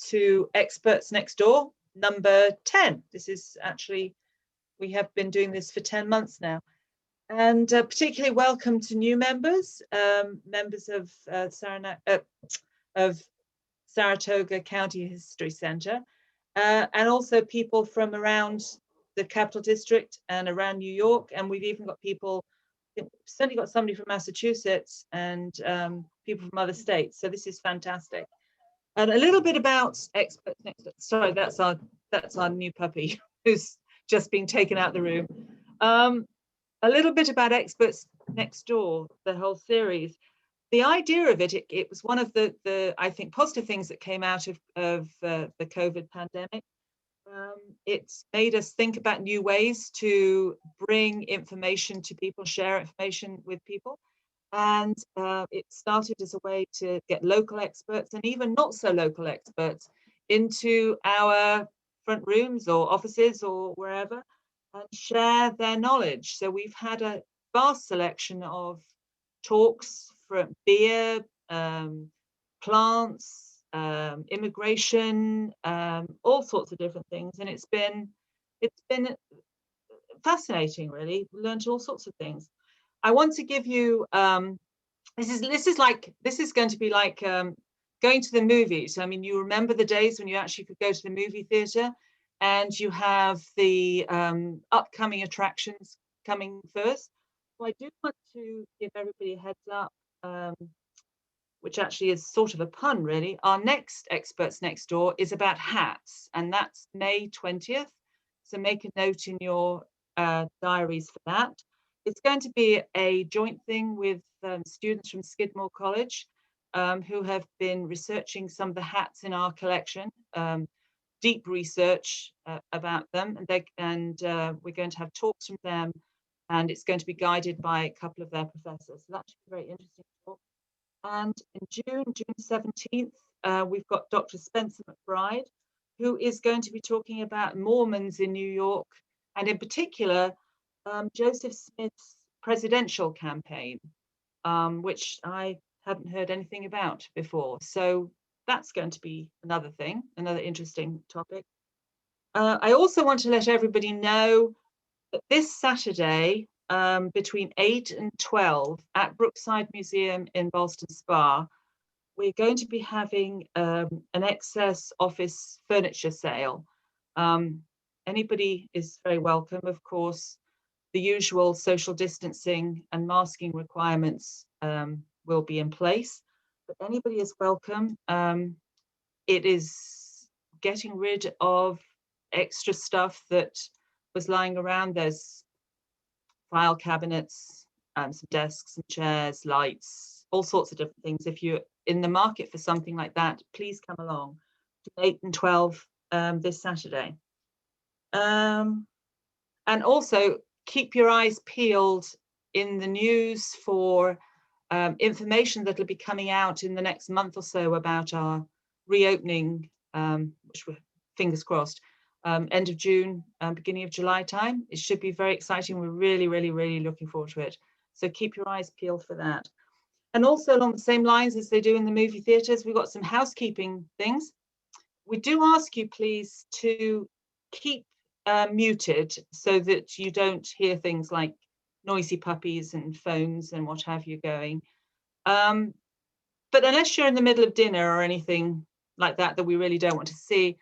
to Experts Next Door, number 10. This is actually, we have been doing this for 10 months now. And particularly welcome to new members, members of Saratoga County History Centre, and also people from around the Capital District and around New York. And we've even got people, certainly got somebody from Massachusetts and people from other states. So this is fantastic. And a little bit about Experts Next Door. Sorry, that's our new puppy who's just been taken out of the room. A little bit about Experts Next Door, the whole series. The idea of it was one of the I think positive things that came out of the COVID pandemic. It's made us think about new ways to bring information to people, share information with people. And it started as a way to get local experts and even not so local experts into our front rooms or offices or wherever and share their knowledge. So we've had a vast selection of talks from beer, plants, immigration, all sorts of different things. And it's been fascinating, really. We learned all sorts of things. I want to give you this is going to be like going to the movies. I mean, you remember the days when you actually could go to the movie theatre, and you have the upcoming attractions coming first. So I do want to give everybody a heads up, which actually is sort of a pun, really. Our next Experts Next Door is about hats, and that's May 20th. So make a note in your diaries for that. It's going to be a joint thing with students from Skidmore College who have been researching some of the hats in our collection, deep research about them, and we're going to have talks from them, and it's going to be guided by a couple of their professors. So that should be a very interesting talk. And in June 17th, we've got Dr. Spencer McBride, who is going to be talking about Mormons in New York, and in particular, Joseph Smith's presidential campaign, which I hadn't heard anything about before. So that's going to be another thing, another interesting topic. I also want to let everybody know that this Saturday, between 8 and 12 at Brookside Museum in Ballston Spa, we're going to be having an excess office furniture sale. Anybody is very welcome, of course. The usual social distancing and masking requirements will be in place, but anybody is welcome. It is getting rid of extra stuff that was lying around. There's file cabinets, some desks, some chairs, lights, all sorts of different things. If you're in the market for something like that, please come along to 8 and 12 this Saturday. And also keep your eyes peeled in the news for information that will be coming out in the next month or so about our reopening, which we're fingers crossed, end of June, beginning of July time. It should be very exciting. We're really, really, really looking forward to it. So keep your eyes peeled for that. And also along the same lines as they do in the movie theatres, we've got some housekeeping things. We do ask you, please, to keep muted so that you don't hear things like noisy puppies and phones and what have you going. But unless you're in the middle of dinner or anything like that that we really don't want to see,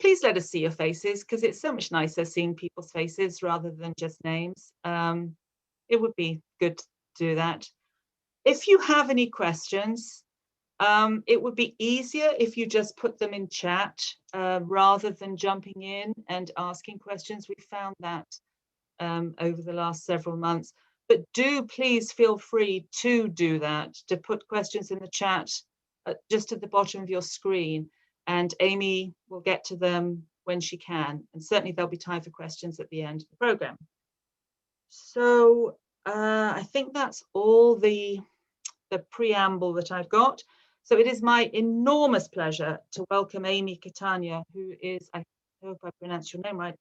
please let us see your faces, because it's so much nicer seeing people's faces rather than just names. It would be good to do that. If you have any questions, it would be easier if you just put them in chat rather than jumping in and asking questions. We found that over the last several months. But do please feel free to do that, to put questions in the chat just at the bottom of your screen, and Amy will get to them when she can. And certainly there'll be time for questions at the end of the program. So I think that's all the preamble that I've got. So it is my enormous pleasure to welcome Amy Catania, who is, I hope I pronounced your name right,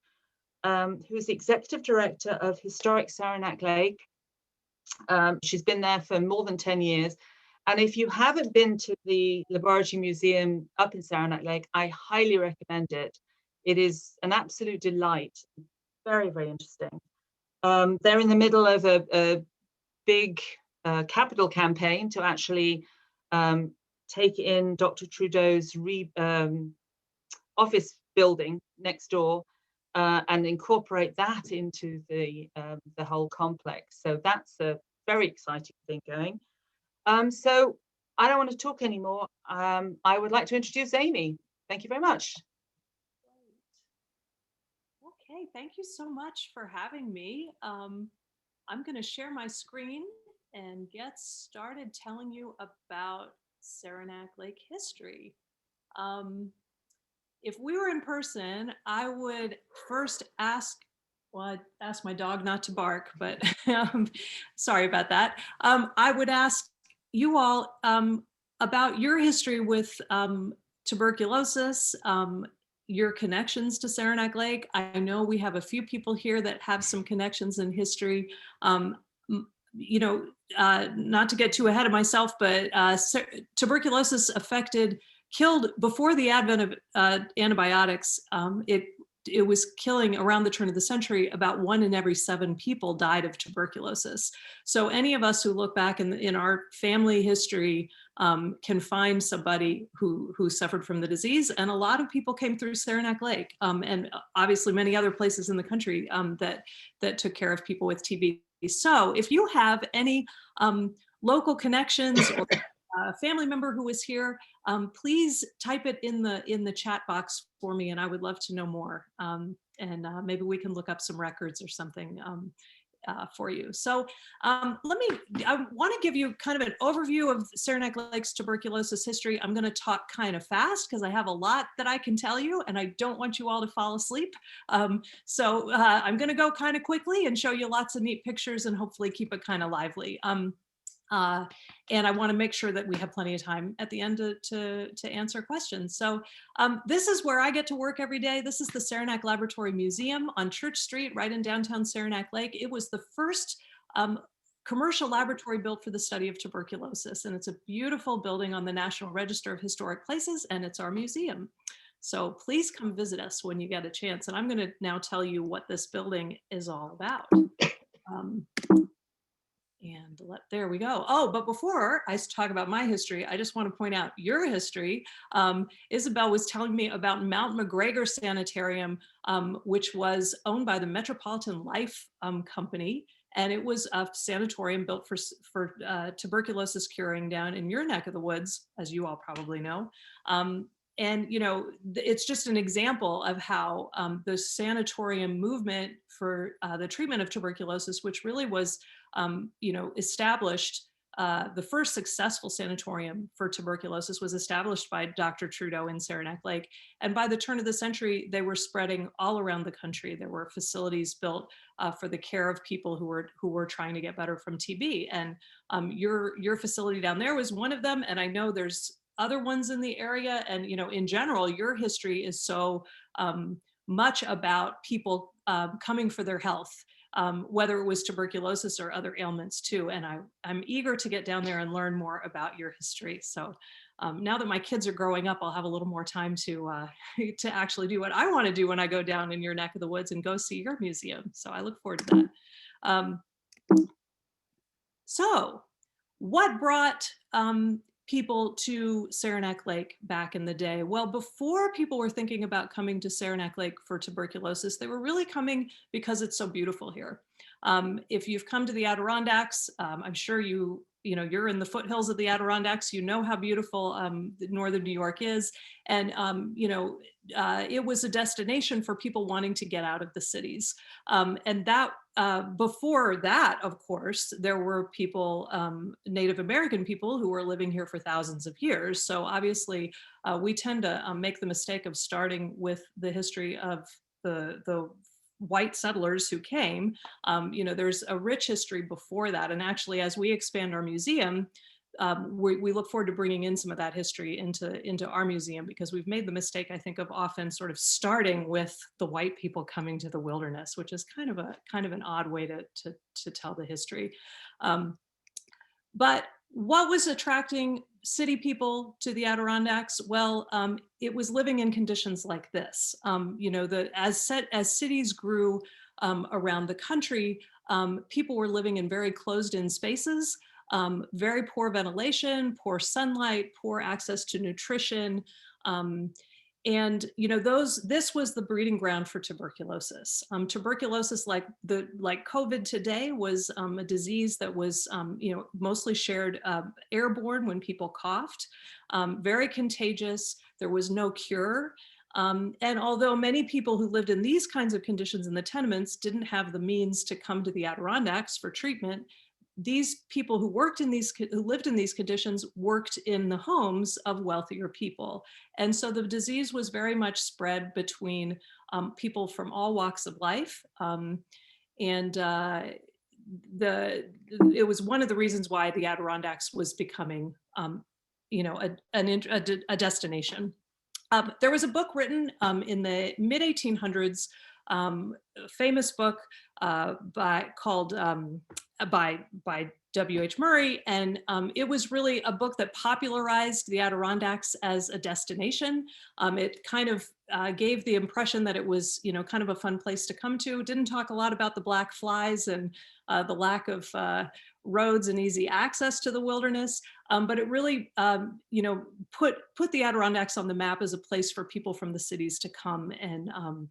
who is the Executive Director of Historic Saranac Lake. She's been there for more than 10 years, And if you haven't been to the Laboratory Museum up in Saranac Lake, I highly recommend it. It is an absolute delight. Very, very interesting. They're in the middle of a big capital campaign to actually take in Dr. Trudeau's office building next door and incorporate that into the whole complex. So that's a very exciting thing going. So I don't want to talk anymore. I would like to introduce Amy. Thank you very much. Okay, thank you so much for having me. I'm going to share my screen and get started telling you about Saranac Lake history. If we were in person, I would first ask, well, I'd ask my dog not to bark, but sorry about that. I would ask you all about your history with tuberculosis, your connections to Saranac Lake. I know we have a few people here that have some connections in history. You know, not to get too ahead of myself, but tuberculosis killed before the advent of antibiotics. It was killing around the turn of the century. About 1 in every 7 people died of tuberculosis. So any of us who look back in our family history can find somebody who suffered from the disease. And a lot of people came through Saranac Lake, and obviously many other places in the country that took care of people with TB. So if you have any local connections or a family member who is here, please type it in the chat box for me, and I would love to know more. And maybe we can look up some records or something for you. So I want to give you kind of an overview of Saranac Lake's tuberculosis history. I'm going to talk kind of fast because I have a lot that I can tell you, and I don't want you all to fall asleep. So I'm going to go kind of quickly and show you lots of neat pictures and hopefully keep it kind of lively. And I want to make sure that we have plenty of time at the end to answer questions. So this is where I get to work every day. This is the Saranac Laboratory Museum on Church Street, right in downtown Saranac Lake. It was the first commercial laboratory built for the study of tuberculosis. And it's a beautiful building on the National Register of Historic Places, and it's our museum. So please come visit us when you get a chance. And I'm going to now tell you what this building is all about. There we go. Oh, but before I talk about my history, I just want to point out your history. Isabel was telling me about Mount Mcgregor Sanitarium, which was owned by the Metropolitan Life Company. And it was a sanatorium built for tuberculosis curing down in your neck of the woods, as you all probably know. And, you know, it's just an example of how the sanatorium movement for the treatment of tuberculosis, which really was, you know, established, the first successful sanatorium for tuberculosis was established by Dr. Trudeau in Saranac Lake. And by the turn of the century, they were spreading all around the country. There were facilities built for the care of people who were trying to get better from TB. And your facility down there was one of them. And I know there's other ones in the area. And, you know, in general, your history is so much about people coming for their health, whether it was tuberculosis or other ailments too. And I'm eager to get down there and learn more about your history. So now that my kids are growing up, I'll have a little more time to actually do what I want to do when I go down in your neck of the woods and go see your museum. So I look forward to that. So what brought people to Saranac Lake back in the day? Well, before people were thinking about coming to Saranac Lake for tuberculosis, they were really coming because it's so beautiful here. If you've come to the Adirondacks, I'm sure you're in the foothills of the Adirondacks, you know how beautiful northern New York is. And, it was a destination for people wanting to get out of the cities. And that before that, of course, there were people, Native American people who were living here for thousands of years. So obviously we tend to make the mistake of starting with the history of the white settlers who came. There's a rich history before that. And actually, as we expand our museum, we look forward to bringing in some of that history into our museum, because we've made the mistake, I think, of often sort of starting with the white people coming to the wilderness, which is kind of an odd way to tell the history. But What was attracting city people to the Adirondacks? Well, it was living in conditions like this. You know, as cities grew around the country, people were living in very closed-in spaces, very poor ventilation, poor sunlight, poor access to nutrition. And you know, this was the breeding ground for tuberculosis. Tuberculosis, like COVID today, was a disease that was you know, mostly shared airborne when people coughed, very contagious. There was no cure. And although many people who lived in these kinds of conditions in the tenements didn't have the means to come to the Adirondacks for treatment, these people who lived in these conditions worked in the homes of wealthier people. And so the disease was very much spread between people from all walks of life. And it was one of the reasons why the Adirondacks was becoming, you know, a destination. There was a book written in the mid 1800s, famous book called by W.H. Murray, and it was really a book that popularized the Adirondacks as a destination. It kind of gave the impression that it was, you know, kind of a fun place to come to. It didn't talk a lot about the black flies and the lack of roads and easy access to the wilderness, but it really, you know, put the Adirondacks on the map as a place for people from the cities to come and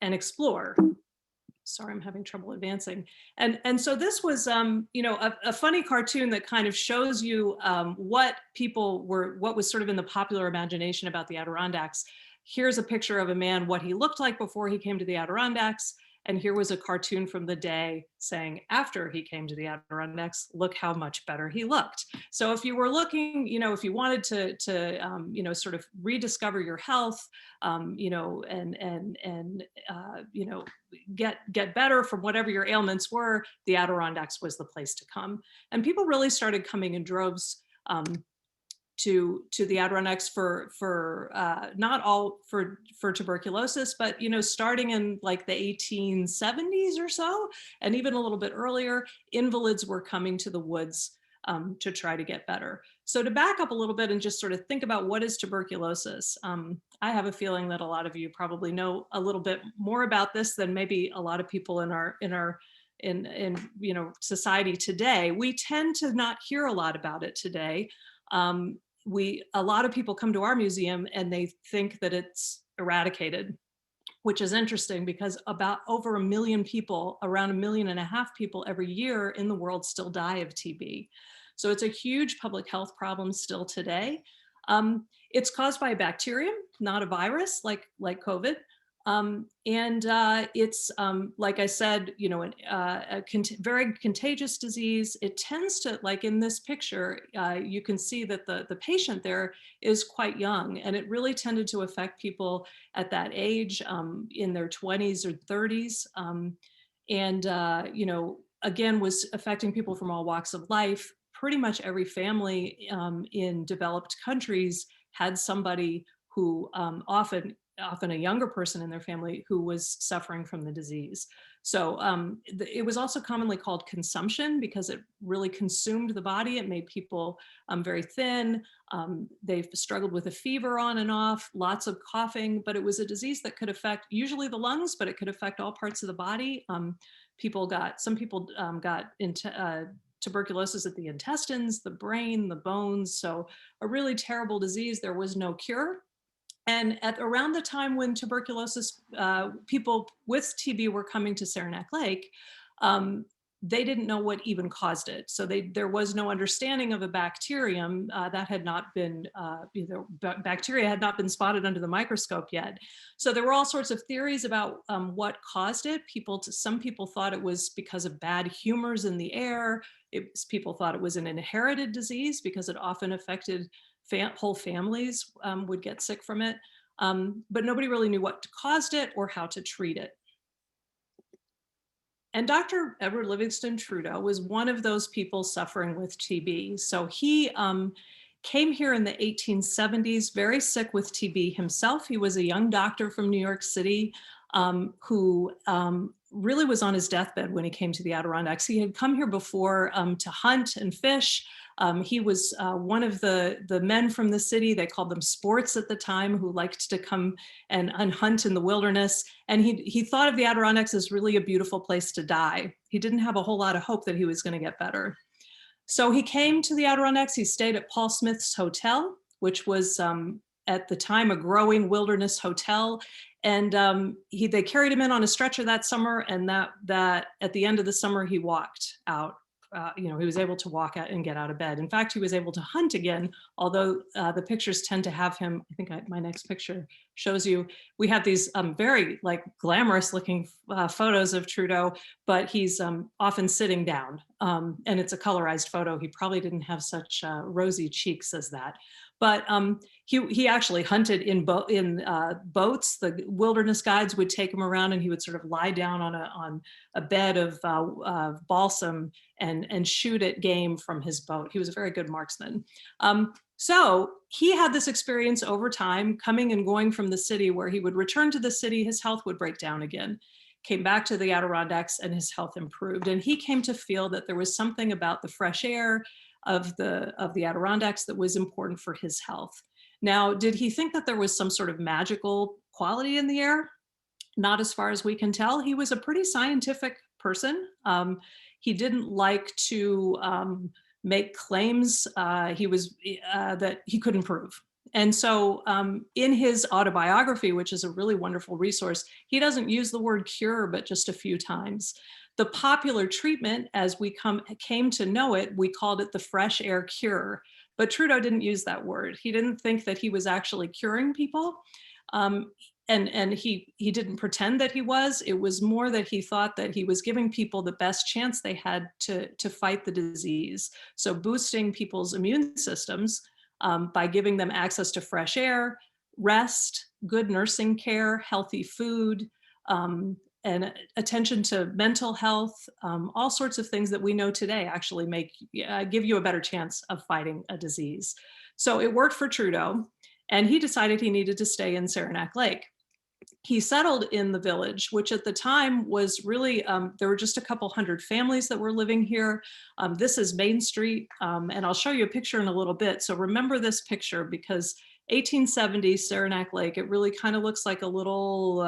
explore. Sorry, I'm having trouble advancing. And so this was, you know, a funny cartoon that kind of shows you what was sort of in the popular imagination about the Adirondacks. Here's a picture of a man, what he looked like before he came to the Adirondacks. And here was a cartoon from the day saying, after he came to the Adirondacks, look how much better he looked. So if you were looking, you know, if you wanted to you know, sort of rediscover your health, you know, and you know, get better from whatever your ailments were, the Adirondacks was the place to come. And people really started coming in droves to the Adirondacks for not all for tuberculosis, but you know, starting in like the 1870s or so, and even a little bit earlier, invalids were coming to the woods to try to get better. So to back up a little bit and just sort of think about what is tuberculosis, I have a feeling that a lot of you probably know a little bit more about this than maybe a lot of people in you know, society today. We tend to not hear a lot about it today. A lot of people come to our museum and they think that it's eradicated, which is interesting because about over 1 million people, around 1.5 million people every year in the world still die of TB. So it's a huge public health problem still today. It's caused by a bacterium, not a virus like COVID. It's, like I said, you know, very contagious disease. It tends to, like in this picture, you can see that the patient there is quite young, and it really tended to affect people at that age, in their 20s or 30s. You know, again, was affecting people from all walks of life. Pretty much every family in developed countries had somebody who often a younger person in their family who was suffering from the disease. So it was also commonly called consumption because it really consumed the body. It made people very thin. They struggled with a fever on and off, lots of coughing, but it was a disease that could affect usually the lungs, but it could affect all parts of the body. Some people got into tuberculosis at the intestines, the brain, the bones. So a really terrible disease. There was no cure. And at around the time when tuberculosis, people with TB were coming to Saranac Lake, they didn't know what even caused it. So there was no understanding of a bacterium that had not been, bacteria had not been spotted under the microscope yet. So there were all sorts of theories about what caused it. Some people thought it was because of bad humors in the air. People thought it was an inherited disease because it often affected whole families would get sick from it, but nobody really knew what caused it or how to treat it. And Dr. Edward Livingston Trudeau was one of those people suffering with TB. So he came here in the 1870s, very sick with TB himself. He was a young doctor from New York City who really was on his deathbed when he came to the Adirondacks. He had come here before to hunt and fish. He was one of the men from the city, they called them sports at the time, who liked to come and hunt in the wilderness. And he thought of the Adirondacks as really a beautiful place to die. He didn't have a whole lot of hope that he was going to get better. So he came to the Adirondacks. He stayed at Paul Smith's Hotel, which was at the time a growing wilderness hotel. And they carried him in on a stretcher that summer, and that at the end of the summer he walked out. He was able to walk out and get out of bed. In fact, he was able to hunt again, although the pictures tend to have him, I think my next picture shows you, we have these very like glamorous looking photos of Trudeau, but he's often sitting down, and it's a colorized photo. He probably didn't have such rosy cheeks as that. But he actually hunted in boats. The wilderness guides would take him around, and he would sort of lie down on a bed of balsam and shoot at game from his boat. He was a very good marksman. So he had this experience over time, coming and going from the city, where he would return to the city, his health would break down again, came back to the Adirondacks, and his health improved. And he came to feel that there was something about the fresh air of the Adirondacks that was important for his health. Now, did he think that there was some sort of magical quality in the air? Not as far as we can tell. He was a pretty scientific person. He didn't like to make claims that he couldn't prove. And so in his autobiography, which is a really wonderful resource, he doesn't use the word cure, but just a few times. The popular treatment, as we came to know it, we called it the fresh air cure. But Trudeau didn't use that word. He didn't think that he was actually curing people. And he didn't pretend that he was. It was more that he thought that he was giving people the best chance they had to fight the disease. So boosting people's immune systems by giving them access to fresh air, rest, good nursing care, healthy food, and attention to mental health, all sorts of things that we know today actually give you a better chance of fighting a disease. So it worked for Trudeau, and he decided he needed to stay in Saranac Lake. He settled in the village, which at the time was really, there were just a couple hundred families that were living here. This is Main Street, and I'll show you a picture in a little bit. So remember this picture, because 1870 Saranac Lake, it really kind of looks like a little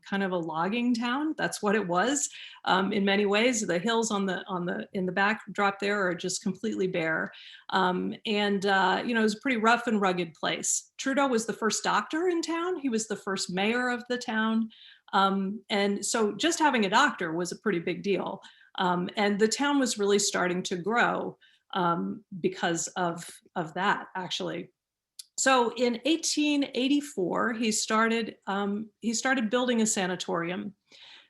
kind of a logging town. That's what it was in many ways. The hills in the backdrop there are just completely bare, it was a pretty rough and rugged place. Trudeau was the first doctor in town. He was the first mayor of the town, and so just having a doctor was a pretty big deal. And the town was really starting to grow because of that, actually. So in 1884, he started building a sanatorium.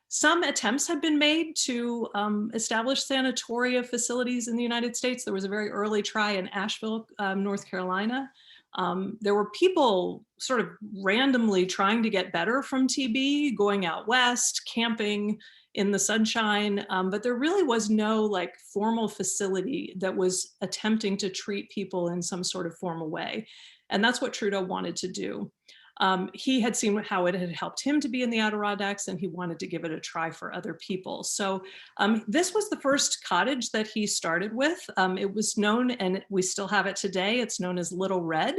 Some attempts had been made to establish sanatoria facilities in the United States. There was a very early try in Asheville, North Carolina. There were people sort of randomly trying to get better from TB, going out west, camping in the sunshine, but there really was no like formal facility that was attempting to treat people in some sort of formal way. And that's what Trudeau wanted to do. He had seen how it had helped him to be in the Adirondacks, and he wanted to give it a try for other people. So this was the first cottage that he started with. It was known, and we still have it today, it's known as Little Red.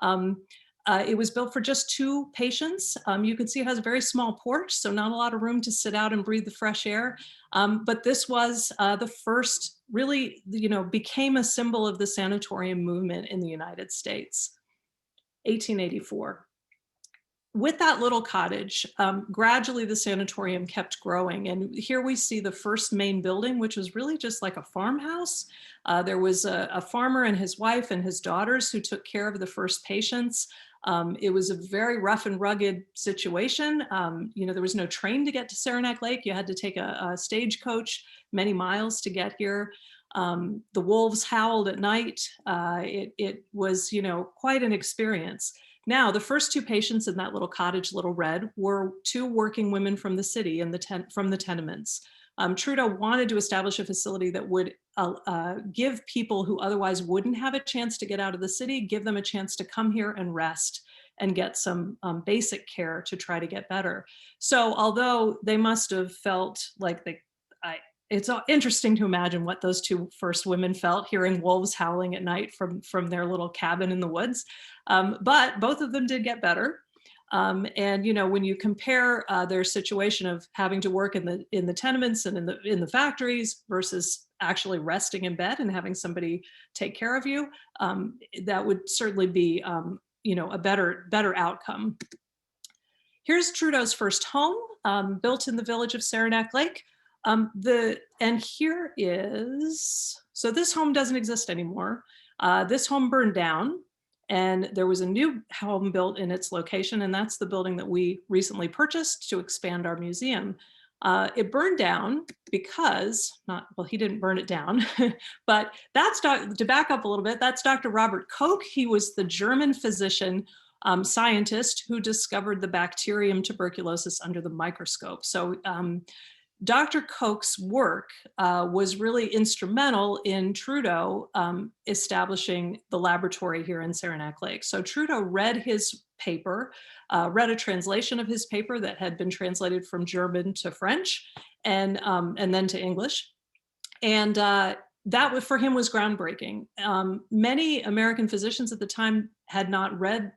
It was built for just 2 patients. You can see it has a very small porch, so not a lot of room to sit out and breathe the fresh air. But this was the first, really, became a symbol of the sanatorium movement in the United States. 1884. With that little cottage, gradually the sanatorium kept growing. And here we see the first main building, which was really just like a farmhouse. There was a farmer and his wife and his daughters who took care of the first patients. It was a very rough and rugged situation. There was no train to get to Saranac Lake. You had to take a stagecoach many miles to get here. The wolves howled at night. It was, quite an experience. Now, the first 2 patients in that little cottage, Little Red, were 2 working women from the city and from the tenements. Trudeau wanted to establish a facility that would give people who otherwise wouldn't have a chance to get out of the city, give them a chance to come here and rest and get some basic care to try to get better. So although they must have felt like it's interesting to imagine what those two first women felt hearing wolves howling at night from their little cabin in the woods. But both of them did get better. And when you compare their situation of having to work in the tenements and in the factories versus actually resting in bed and having somebody take care of you, that would certainly be a better outcome. Here's Trudeau's first home, built in the village of Saranac Lake. And here is, so this home doesn't exist anymore. This home burned down, and there was a new home built in its location, and that's the building that we recently purchased to expand our museum. It burned down because, he didn't burn it down, but to back up a little bit, that's Dr. Robert Koch. He was the German physician scientist who discovered the bacterium tuberculosis under the microscope. So Dr. Koch's work was really instrumental in Trudeau establishing the laboratory here in Saranac Lake. So Trudeau read his paper, read a translation of his paper that had been translated from German to French and then to English. And that for him was groundbreaking. Many American physicians at the time had not read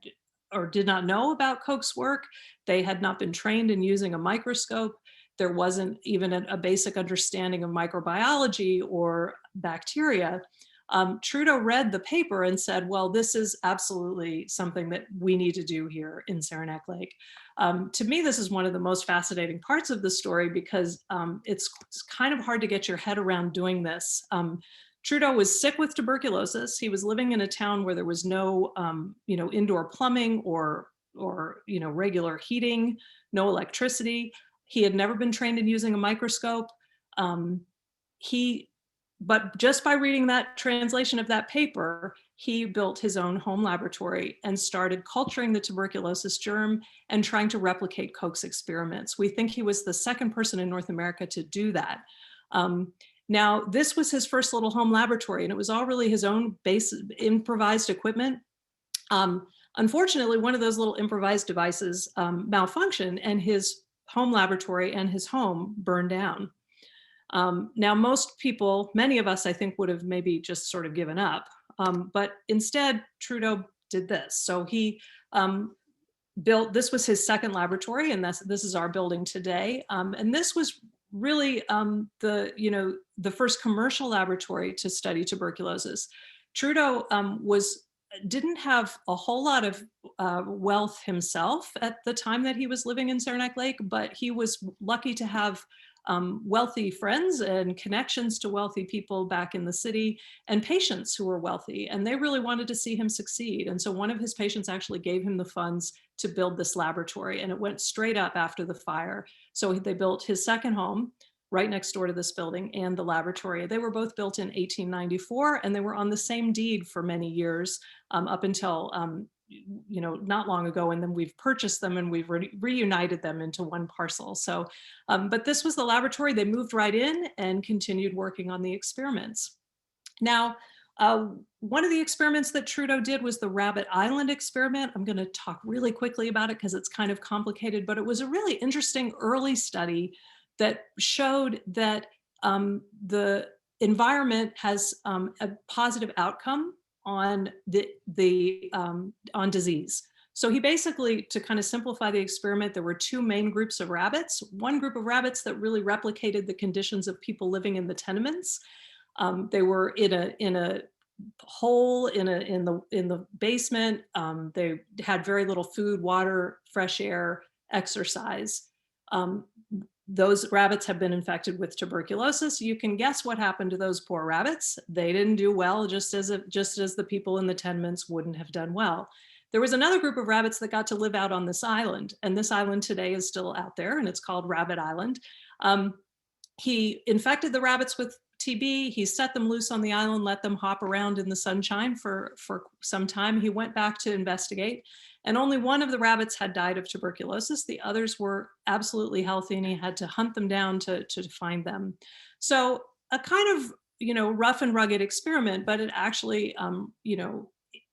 or did not know about Koch's work. They had not been trained in using a microscope. There wasn't even a basic understanding of microbiology or bacteria. Trudeau read the paper and said, well, this is absolutely something that we need to do here in Saranac Lake. To me, this is one of the most fascinating parts of the story because it's kind of hard to get your head around doing this. Trudeau was sick with tuberculosis. He was living in a town where there was no, indoor plumbing or regular heating, no electricity. He had never been trained in using a microscope. But just by reading that translation of that paper, he built his own home laboratory and started culturing the tuberculosis germ and trying to replicate Koch's experiments. We think he was the second person in North America to do that. Now, this was his first little home laboratory, and it was all really his own improvised equipment. Unfortunately, one of those little improvised devices malfunctioned, and his home laboratory and his home burned down. Now, many of us, I think, would have maybe just sort of given up. But instead, Trudeau did this. So he this was his second laboratory, and this is our building today. And this was really the first commercial laboratory to study tuberculosis. Trudeau didn't have a whole lot of wealth himself at the time that he was living in Saranac Lake, but he was lucky to have wealthy friends and connections to wealthy people back in the city and patients who were wealthy, and they really wanted to see him succeed. And so one of his patients actually gave him the funds to build this laboratory, and it went straight up after the fire. So they built his second home right next door to this building and the laboratory. They were both built in 1894, and they were on the same deed for many years up until not long ago, and then we've purchased them and we've reunited them into one parcel. So, but this was the laboratory. They moved right in and continued working on the experiments. Now, one of the experiments that Trudeau did was the Rabbit Island experiment. I'm going to talk really quickly about it because it's kind of complicated, but it was a really interesting early study that showed that the environment has a positive outcome on on disease. So he basically, to kind of simplify the experiment, there were two main groups of rabbits. One group of rabbits that really replicated the conditions of people living in the tenements. They were in a hole in the basement. They had very little food, water, fresh air, exercise. Those rabbits have been infected with tuberculosis. You can guess what happened to those poor rabbits. They didn't do well, just as the people in the tenements wouldn't have done well. There was another group of rabbits that got to live out on this island, and this island today is still out there, and it's called Rabbit Island. He infected the rabbits with TB. He set them loose on the island, let them hop around in the sunshine for some time. He went back to investigate, and only one of the rabbits had died of tuberculosis. The others were absolutely healthy, and he had to hunt them down to find them. So a kind of, rough and rugged experiment, but it actually,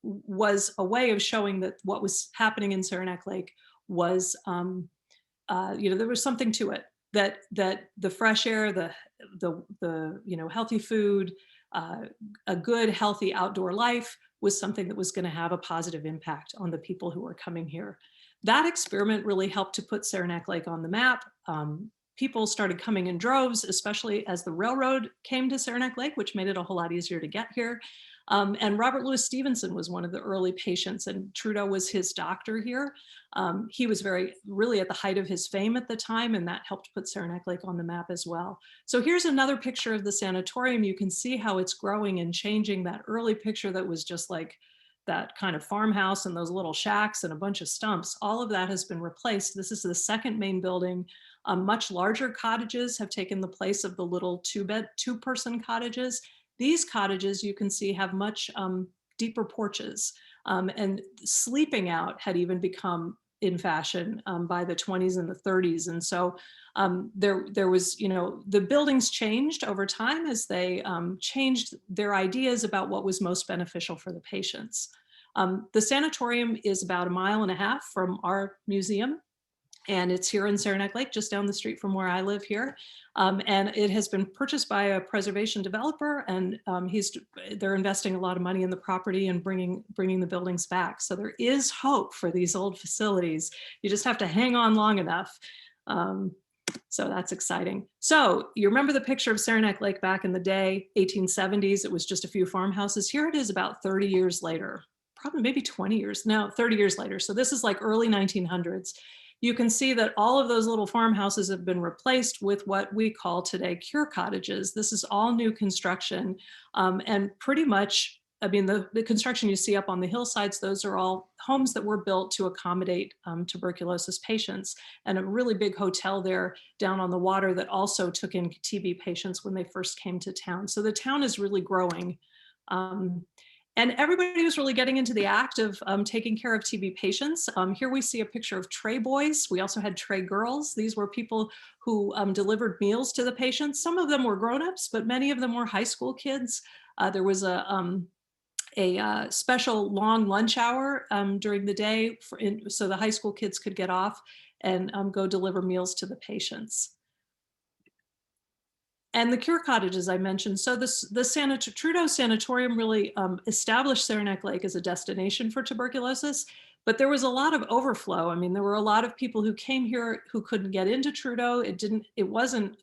was a way of showing that what was happening in Saranac Lake was, there was something to it, that the fresh air, the healthy food, a good healthy outdoor life was something that was going to have a positive impact on the people who were coming here. That experiment really helped to put Saranac Lake on the map. People started coming in droves, especially as the railroad came to Saranac Lake, which made it a whole lot easier to get here. And Robert Louis Stevenson was one of the early patients, and Trudeau was his doctor here. He was really at the height of his fame at the time, and that helped put Saranac Lake on the map as well. So here's another picture of the sanatorium. You can see how it's growing and changing. That early picture that was just like that kind of farmhouse and those little shacks and a bunch of stumps, all of that has been replaced. This is the second main building. Much larger cottages have taken the place of the little two-person cottages. These cottages, you can see, have much deeper porches, and sleeping out had even become in fashion by the 20s and the 30s. And so there was, the buildings changed over time as they changed their ideas about what was most beneficial for the patients. The sanatorium is about 1.5 miles from our museum, and it's here in Saranac Lake, just down the street from where I live here. And it has been purchased by a preservation developer, and they're investing a lot of money in the property and bringing the buildings back. So there is hope for these old facilities. You just have to hang on long enough. So that's exciting. So you remember the picture of Saranac Lake back in the day, 1870s, it was just a few farmhouses. Here it is about 30 years later, probably maybe 20 years, no, 30 years later. So this is like early 1900s. You can see that all of those little farmhouses have been replaced with what we call today cure cottages. This is all new construction, and pretty much, I mean, the construction you see up on the hillsides, those are all homes that were built to accommodate tuberculosis patients, and a really big hotel there down on the water that also took in TB patients when they first came to town. So the town is really growing. And everybody was really getting into the act of taking care of TB patients. Here we see a picture of tray boys. We also had tray girls. These were people who delivered meals to the patients. Some of them were grown-ups, but many of them were high school kids. There was a special long lunch hour during the day so the high school kids could get off and go deliver meals to the patients. And the cure cottages I mentioned. So the Trudeau Sanatorium really established Saranac Lake as a destination for tuberculosis, but there was a lot of overflow. I mean, there were a lot of people who came here who couldn't get into Trudeau.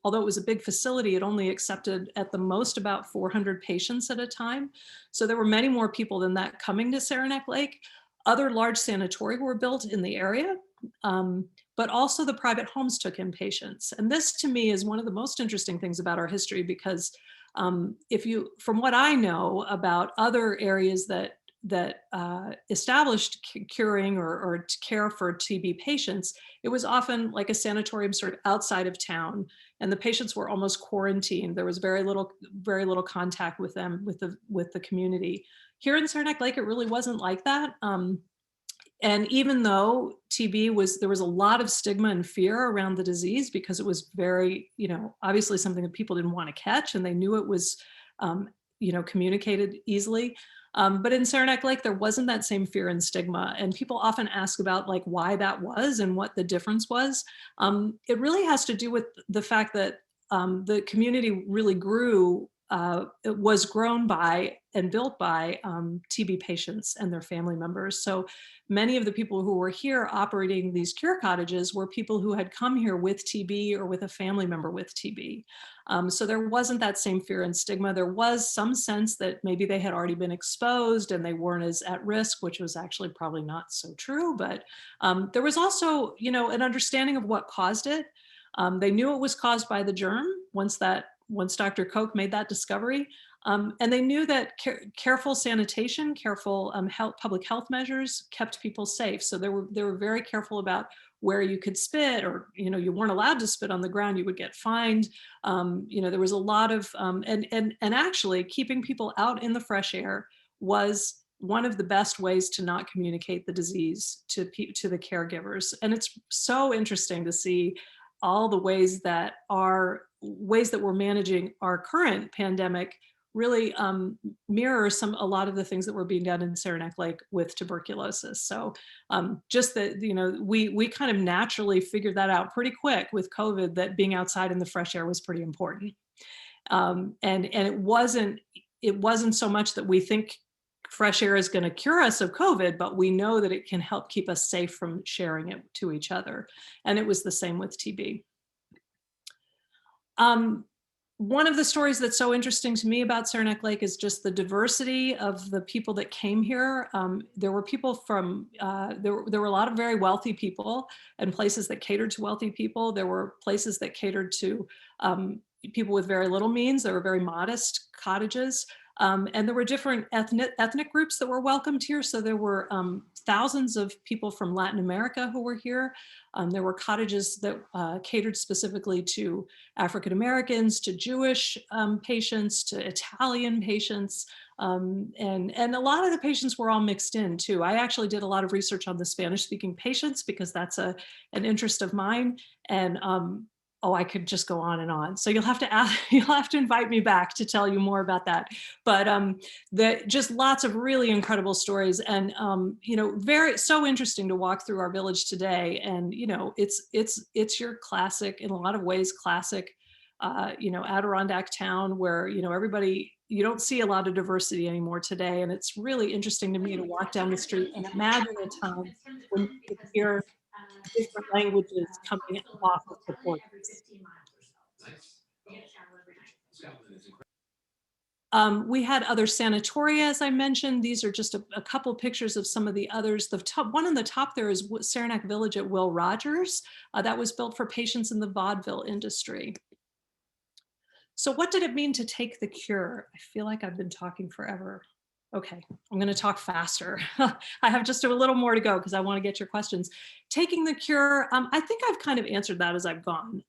Although it was a big facility, it only accepted at the most about 400 patients at a time. So there were many more people than that coming to Saranac Lake. Other large sanatoria were built in the area. But also the private homes took in patients. And this to me is one of the most interesting things about our history, because from what I know about other areas that established curing or care for TB patients, it was often like a sanatorium sort of outside of town, and the patients were almost quarantined. There was very little contact with them, with the community. Here in Saranac Lake, it really wasn't like that. And even though TB there was a lot of stigma and fear around the disease because it was very, obviously something that people didn't want to catch, and they knew it was, communicated easily. But in Saranac Lake, there wasn't that same fear and stigma. And people often ask about like why that was and what the difference was. It really has to do with the fact that the community really grew. It was grown by and built by TB patients and their family members. So many of the people who were here operating these cure cottages were people who had come here with TB or with a family member with TB. So there wasn't that same fear and stigma. There was some sense that maybe they had already been exposed and they weren't as at risk, which was actually probably not so true. But there was also, an understanding of what caused it. They knew it was caused by the germ once Dr. Koch made that discovery. And they knew that careful sanitation, careful public health measures kept people safe. So they were very careful about where you could spit, or you weren't allowed to spit on the ground, you would get fined. There was a lot of and actually keeping people out in the fresh air was one of the best ways to not communicate the disease to the caregivers. And it's so interesting to see all the ways that we're managing our current pandemic really mirror a lot of the things that were being done in Saranac Lake with tuberculosis. So just that, you know, we kind of naturally figured that out pretty quick with COVID, that being outside in the fresh air was pretty important. And it wasn't so much that we think fresh air is going to cure us of COVID, but we know that it can help keep us safe from sharing it to each other. And it was the same with TB. One of the stories that's so interesting to me about Saranac Lake is just the diversity of the people that came here. There were people from, there were a lot of very wealthy people and places that catered to wealthy people. There were places that catered to people with very little means. There were very modest cottages. And there were different ethnic groups that were welcomed here. So there were thousands of people from Latin America who were here. There were cottages that catered specifically to African Americans, to Jewish patients, to Italian patients. And a lot of the patients were all mixed in too. I actually did a lot of research on the Spanish speaking patients because that's an interest of mine. And oh, I could just go on and on. So you'll have to invite me back to tell you more about that. But just lots of really incredible stories, and you know, so interesting to walk through our village today. And you know, it's your classic, in a lot of ways, classic, you know, Adirondack town where, you know, everybody, you don't see a lot of diversity anymore today. And it's really interesting to me to walk down the street and imagine a time when you could hear different languages coming off of the porches. We had other sanatoria, as I mentioned. These are just a couple pictures of some of the others. The top one on the top there is Saranac Village at Will Rogers. That was built for patients in the vaudeville industry. So what did it mean to take the cure? I feel like I've been talking forever. Okay, I'm going to talk faster. I have just a little more to go because I want to get your questions. Taking the cure, I think I've kind of answered that as I've gone.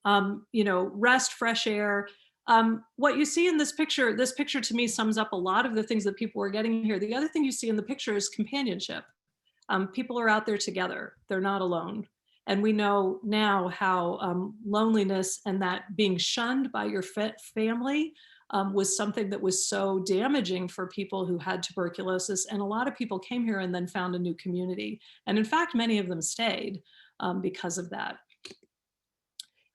You know, rest, fresh air. What you see in this picture to me sums up a lot of the things that people were getting here. The other thing you see in the picture is companionship. People are out there together. They're not alone. And we know now how loneliness and that being shunned by your family was something that was so damaging for people who had tuberculosis. And a lot of people came here and then found a new community. And in fact, many of them stayed because of that.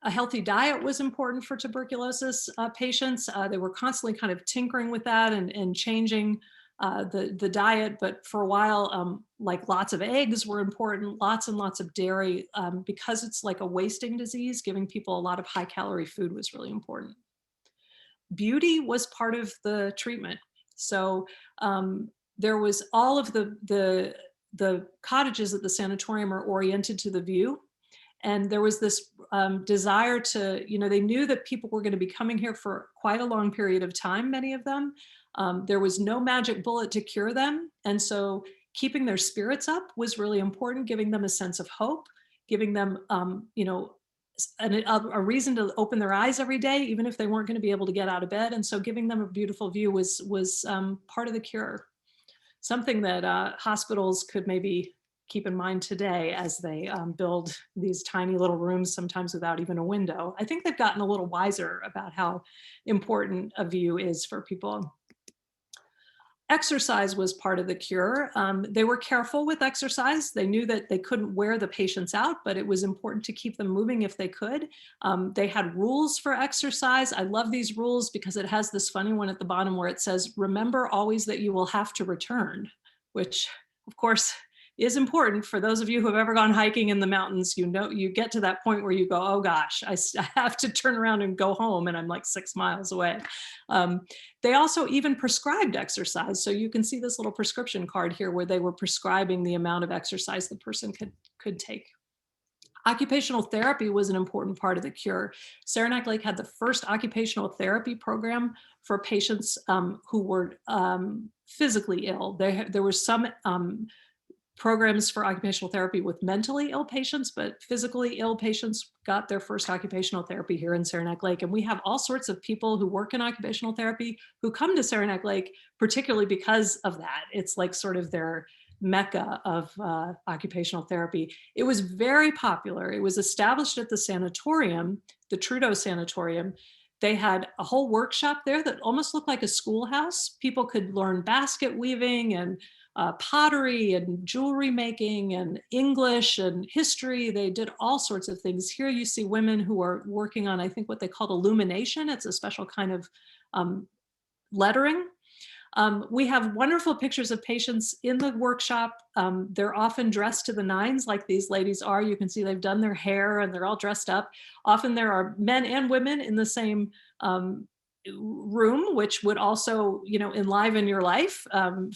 A healthy diet was important for tuberculosis patients. They were constantly kind of tinkering with that and changing the diet, but for a while, like lots of eggs were important, lots and lots of dairy, because it's like a wasting disease, giving people a lot of high calorie food was really important. Beauty was part of the treatment. So there was all of the cottages at the sanatorium are oriented to the view. And there was this desire to, you know, they knew that people were going to be coming here for quite a long period of time, many of them. There was no magic bullet to cure them. And so keeping their spirits up was really important, giving them a sense of hope, giving them, you know, a reason to open their eyes every day, even if they weren't going to be able to get out of bed. And so giving them a beautiful view was part of the cure. Something that hospitals could maybe keep in mind today as they build these tiny little rooms, sometimes without even a window. I think they've gotten a little wiser about how important a view is for people. Exercise was part of the cure. They were careful with exercise. They knew that they couldn't wear the patients out, but it was important to keep them moving if they could. They had rules for exercise. I love these rules because it has this funny one at the bottom where it says, remember always that you will have to return, which of course is important for those of you who have ever gone hiking in the mountains. You know, you get to that point where you go, oh gosh, I have to turn around and go home and I'm like 6 miles away. They also even prescribed exercise. So you can see this little prescription card here where they were prescribing the amount of exercise the person could take. Occupational therapy was an important part of the cure. Saranac Lake had the first occupational therapy program for patients who were physically ill. There were some programs for occupational therapy with mentally ill patients, but physically ill patients got their first occupational therapy here in Saranac Lake. And we have all sorts of people who work in occupational therapy who come to Saranac Lake, particularly because of that. It's like sort of their mecca of occupational therapy. It was very popular. It was established at the Sanatorium, the Trudeau Sanatorium, They had a whole workshop there that almost looked like a schoolhouse. People could learn basket weaving and pottery and jewelry making and English and history. They did all sorts of things. Here you see women who are working on, I think, what they call illumination. It's a special kind of lettering. We have wonderful pictures of patients in the workshop. They're often dressed to the nines like these ladies are. You can see they've done their hair and they're all dressed up. Often there are men and women in the same room, which would also, you know, enliven your life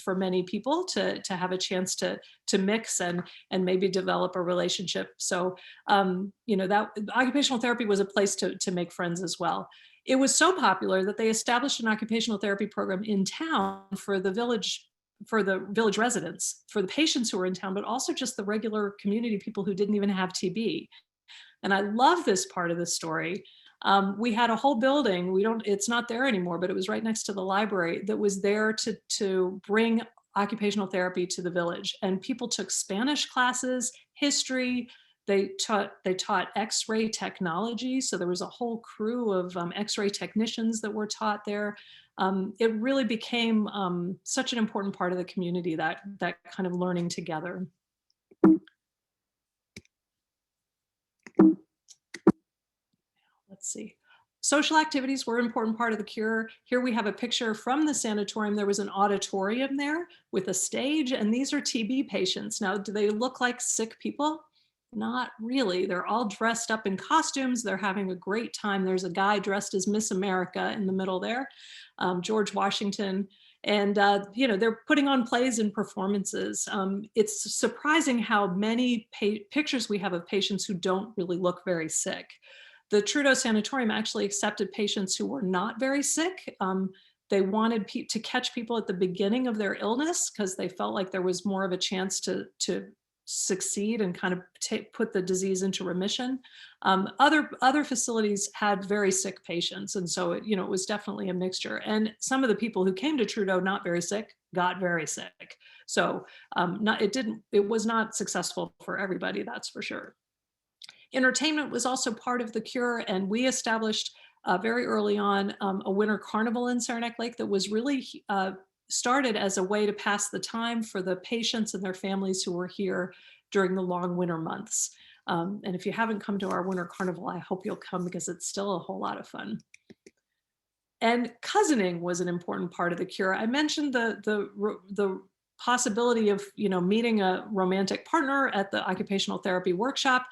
for many people to have a chance to mix and maybe develop a relationship. So, you know, that occupational therapy was a place to make friends as well. It was so popular that they established an occupational therapy program in town for the village residents, for the patients who were in town, but also just the regular community people who didn't even have TB. And I love this part of the story. We had a whole building, it's not there anymore, but it was right next to the library that was there to bring occupational therapy to the village. And people took Spanish classes, history. They taught X-ray technology. So there was a whole crew of X-ray technicians that were taught there. It really became such an important part of the community, that kind of learning together. Let's see. Social activities were an important part of the cure. Here we have a picture from the sanatorium. There was an auditorium there with a stage, and these are TB patients. Now, do they look like sick people? Not really. They're all dressed up in costumes. They're having a great time. There's a guy dressed as Miss America in the middle there, George Washington. And, you know, they're putting on plays and performances. It's surprising how many pictures we have of patients who don't really look very sick. The Trudeau Sanatorium actually accepted patients who were not very sick. They wanted to catch people at the beginning of their illness because they felt like there was more of a chance to succeed and kind of put the disease into remission. Other facilities had very sick patients, and so it was definitely a mixture. And some of the people who came to Trudeau not very sick got very sick. So it was not successful for everybody, that's for sure. Entertainment was also part of the cure, and we established very early on a winter carnival in Saranac Lake that was really started as a way to pass the time for the patients and their families who were here during the long winter months. And if you haven't come to our winter carnival, I hope you'll come because it's still a whole lot of fun. And cousining was an important part of the cure. I mentioned the possibility of meeting a romantic partner at the occupational therapy workshop.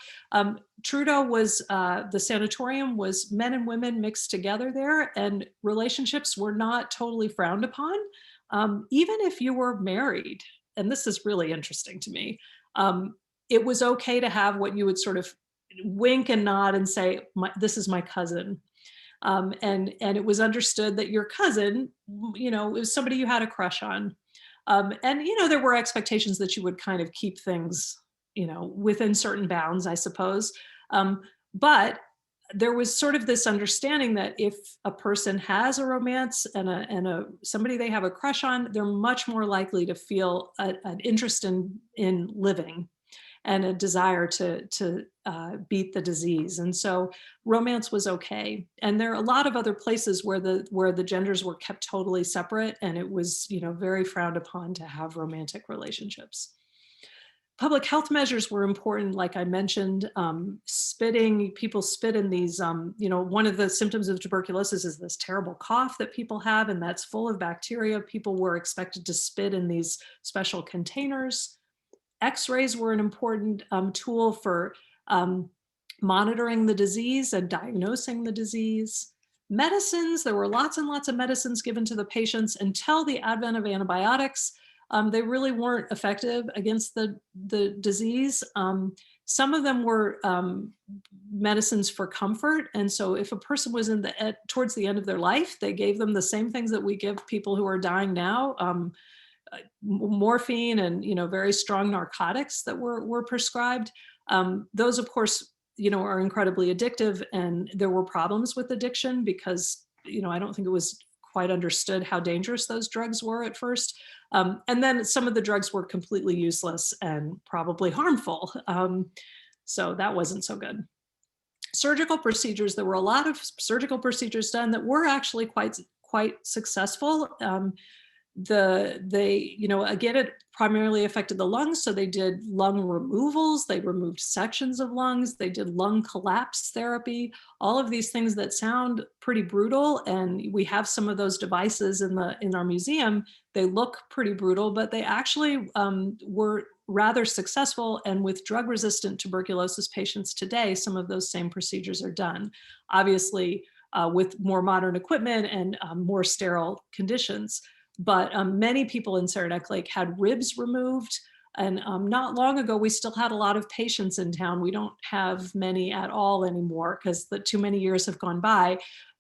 Trudeau was the sanatorium was men and women mixed together there, and relationships were not totally frowned upon. Even if you were married, and this is really interesting to me, it was okay to have what you would sort of wink and nod and say, this is my cousin. And it was understood that your cousin, was somebody you had a crush on. And, there were expectations that you would kind of keep things, within certain bounds, I suppose. But there was sort of this understanding that if a person has a romance and somebody they have a crush on, they're much more likely to feel an interest in living and a desire to beat the disease. And so romance was okay. And there are a lot of other places where the genders were kept totally separate, and it was very frowned upon to have romantic relationships. Public health measures were important, like I mentioned. Spitting, people spit in these, one of the symptoms of tuberculosis is this terrible cough that people have, and that's full of bacteria. People were expected to spit in these special containers. X-rays were an important tool for monitoring the disease and diagnosing the disease. Medicines, there were lots and lots of medicines given to the patients until the advent of antibiotics. They really weren't effective against the disease. Some of them were medicines for comfort. And so if a person was towards the end of their life, they gave them the same things that we give people who are dying now, morphine and, very strong narcotics that were prescribed. Those, of course, are incredibly addictive. And there were problems with addiction because, I don't think it was quite understood how dangerous those drugs were at first. And then some of the drugs were completely useless and probably harmful. So that wasn't so good. Surgical procedures, there were a lot of surgical procedures done that were actually quite successful. Again, it primarily affected the lungs. So they did lung removals, they removed sections of lungs, they did lung collapse therapy, all of these things that sound pretty brutal. And we have some of those devices in our museum. They look pretty brutal, but they actually were rather successful. And with drug-resistant tuberculosis patients today, some of those same procedures are done. Obviously, with more modern equipment and more sterile conditions. But many people in Saranac Lake had ribs removed. And not long ago, we still had a lot of patients in town. We don't have many at all anymore because too many years have gone by.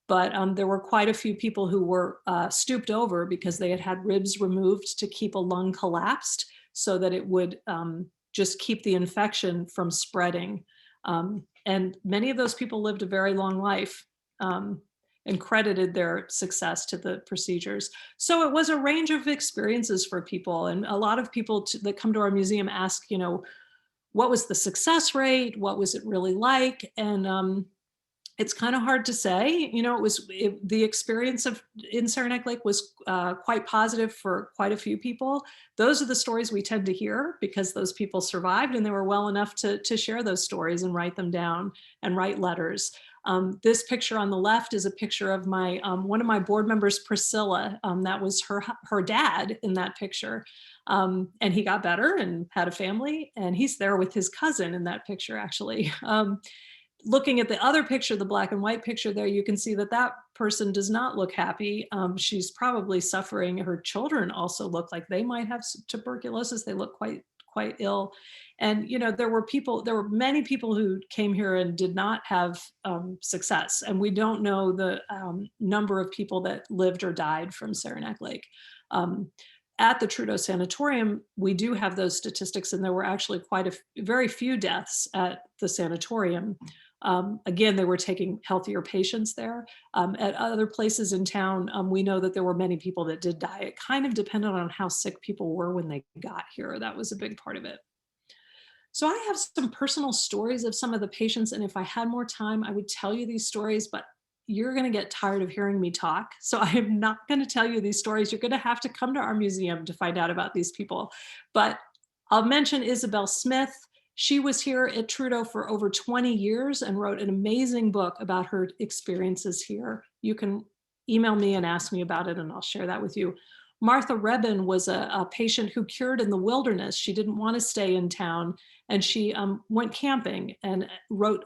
But there were quite a few people who were stooped over because they had ribs removed to keep a lung collapsed so that it would just keep the infection from spreading. And many of those people lived a very long life. And credited their success to the procedures. So it was a range of experiences for people. And a lot of people that come to our museum ask, what was the success rate? What was it really like? And it's kind of hard to say. The experience in Saranac Lake was quite positive for quite a few people. Those are the stories we tend to hear because those people survived and they were well enough to share those stories and write them down and write letters. This picture on the left is a picture of my one of my board members, Priscilla. That was her dad in that picture. And he got better and had a family, and he's there with his cousin in that picture, actually. Looking at the other picture, the black and white picture there, you can see that person does not look happy. She's probably suffering. Her children also look like they might have tuberculosis. They look quite ill. And there were many people who came here and did not have success. And we don't know the number of people that lived or died from Saranac Lake. At the Trudeau Sanatorium, we do have those statistics, and there were actually very few deaths at the Sanatorium. Again, they were taking healthier patients there. At other places in town, we know that there were many people that did die. It kind of depended on how sick people were when they got here. That was a big part of it. So I have some personal stories of some of the patients, and if I had more time, I would tell you these stories, but you're going to get tired of hearing me talk. So I am not going to tell you these stories. You're going to have to come to our museum to find out about these people. But I'll mention Isabel Smith. She was here at Trudeau for over 20 years and wrote an amazing book about her experiences here. You can email me and ask me about it, and I'll share that with you. Martha Rebin was a patient who cured in the wilderness. She didn't want to stay in town, and she went camping and wrote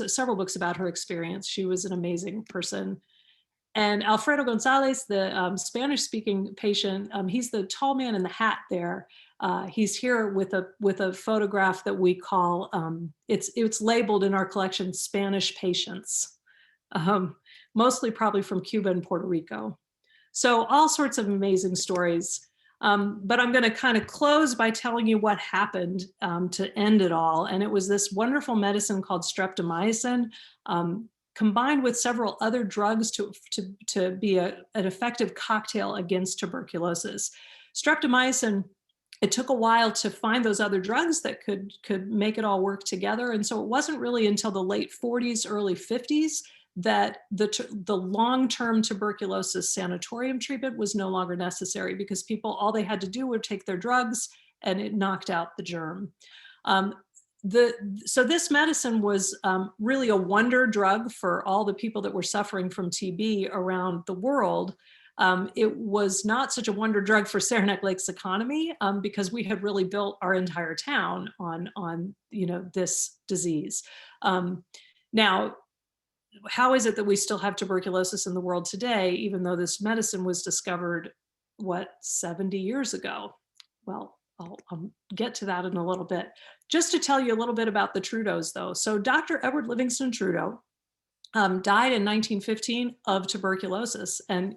several books about her experience. She was an amazing person. And Alfredo Gonzalez, the Spanish-speaking patient, he's the tall man in the hat there. He's here with a photograph that we call, it's labeled in our collection Spanish patients, mostly probably from Cuba and Puerto Rico. So all sorts of amazing stories. But I'm going to kind of close by telling you what happened to end it all. And it was this wonderful medicine called streptomycin, combined with several other drugs to be an effective cocktail against tuberculosis. Streptomycin, it took a while to find those other drugs that could make it all work together. And so it wasn't really until the late 40s, early 50s that the long-term tuberculosis sanatorium treatment was no longer necessary because all they had to do would take their drugs and it knocked out the germ. So this medicine was really a wonder drug for all the people that were suffering from TB around the world. It was not such a wonder drug for Saranac Lake's economy because we had really built our entire town on this disease. Now, how is it that we still have tuberculosis in the world today, even though this medicine was discovered, 70 years ago? Well, I'll get to that in a little bit. Just to tell you a little bit about the Trudeaus, though. So Dr. Edward Livingston Trudeau died in 1915 of tuberculosis. And,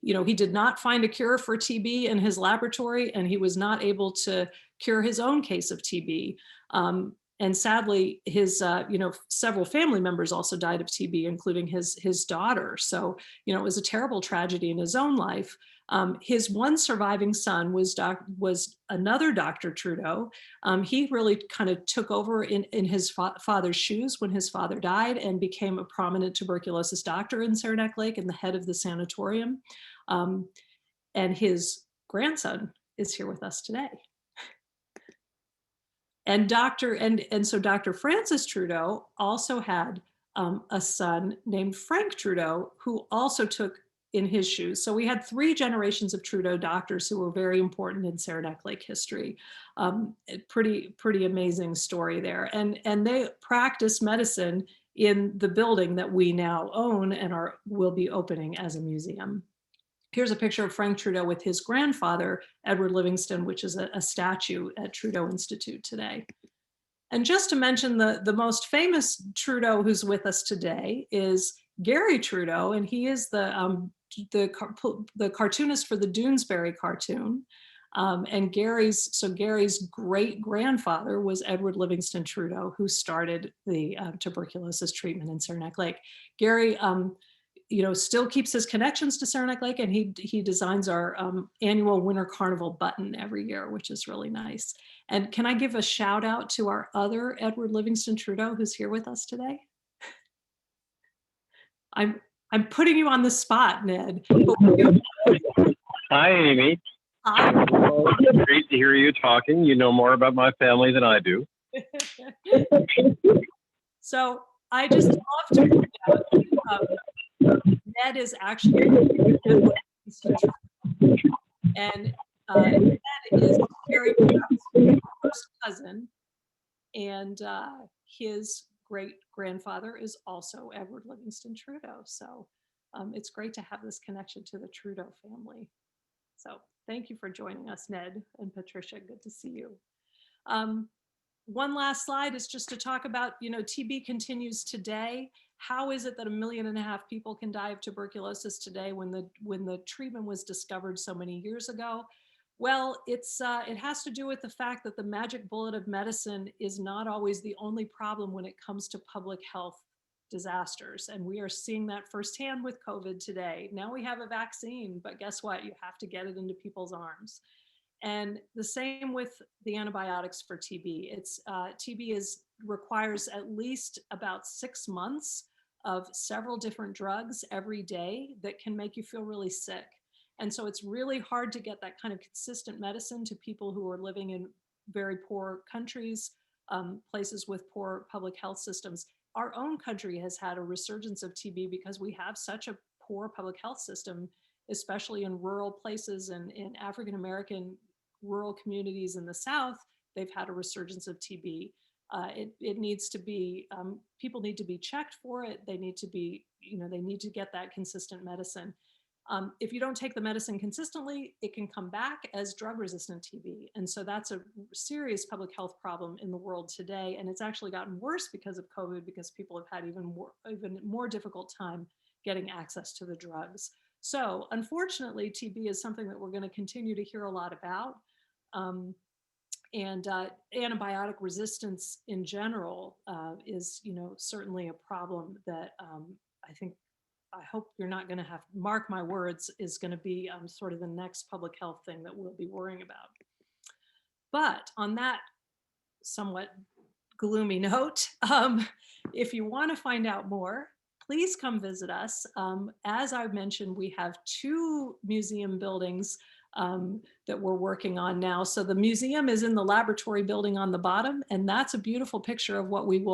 he did not find a cure for TB in his laboratory, and he was not able to cure his own case of TB. And sadly, his, several family members also died of TB, including his daughter. So, it was a terrible tragedy in his own life. His one surviving son was another Dr. Trudeau. He really kind of took over in his father's shoes when his father died and became a prominent tuberculosis doctor in Saranac Lake and the head of the Sanatorium. And his grandson is here with us today. And so Dr. Francis Trudeau also had a son named Frank Trudeau, who also took in his shoes. So we had 3 generations of Trudeau doctors who were very important in Saranac Lake history. Pretty amazing story there. And they practiced medicine in the building that we now own and will be opening as a museum. Here's a picture of Frank Trudeau with his grandfather, Edward Livingston, which is a statue at Trudeau Institute today. And just to mention the most famous Trudeau who's with us today is Gary Trudeau, and he is the cartoonist for the Doonesbury cartoon. And Gary's great grandfather was Edward Livingston Trudeau, who started the tuberculosis treatment in Saranac Lake. Gary, still keeps his connections to Saranac Lake, and he designs our annual Winter Carnival button every year, which is really nice. And can I give a shout out to our other Edward Livingston Trudeau who's here with us today? I'm putting you on the spot, Ned. Hi, Amy. Hi. Great to hear you talking. You know more about my family than I do. So I just love to point out Ned is actually and Ned is Gary Trudeau's first cousin, and his great-grandfather is also Edward Livingston Trudeau. So it's great to have this connection to the Trudeau family. So thank you for joining us, Ned and Patricia. Good to see you. One last slide is just to talk about, TB continues today. How is it that 1.5 million people can die of tuberculosis today when the treatment was discovered so many years ago? Well, it has to do with the fact that the magic bullet of medicine is not always the only problem when it comes to public health disasters. And we are seeing that firsthand with COVID today. Now we have a vaccine, but guess what? You have to get it into people's arms. And the same with the antibiotics for TB. TB requires at least about 6 months of several different drugs every day that can make you feel really sick. And so it's really hard to get that kind of consistent medicine to people who are living in very poor countries, places with poor public health systems. Our own country has had a resurgence of TB because we have such a poor public health system, especially in rural places and in African-American rural communities in the South. They've had a resurgence of TB. It needs to be, people need to be checked for it. They need to be, they need to get that consistent medicine. If you don't take the medicine consistently, it can come back as drug-resistant TB. And so that's a serious public health problem in the world today. And it's actually gotten worse because of COVID, because people have had even more difficult time getting access to the drugs. So unfortunately, TB is something that we're going to continue to hear a lot about. And antibiotic resistance in general is, certainly a problem that I hope you're not going to have, mark my words, is going to be sort of the next public health thing that we'll be worrying about. But on that somewhat gloomy note, if you want to find out more, please come visit us. As I've mentioned, we have 2 museum buildings that we're working on now. So the museum is in the laboratory building on the bottom, and that's a beautiful picture of what we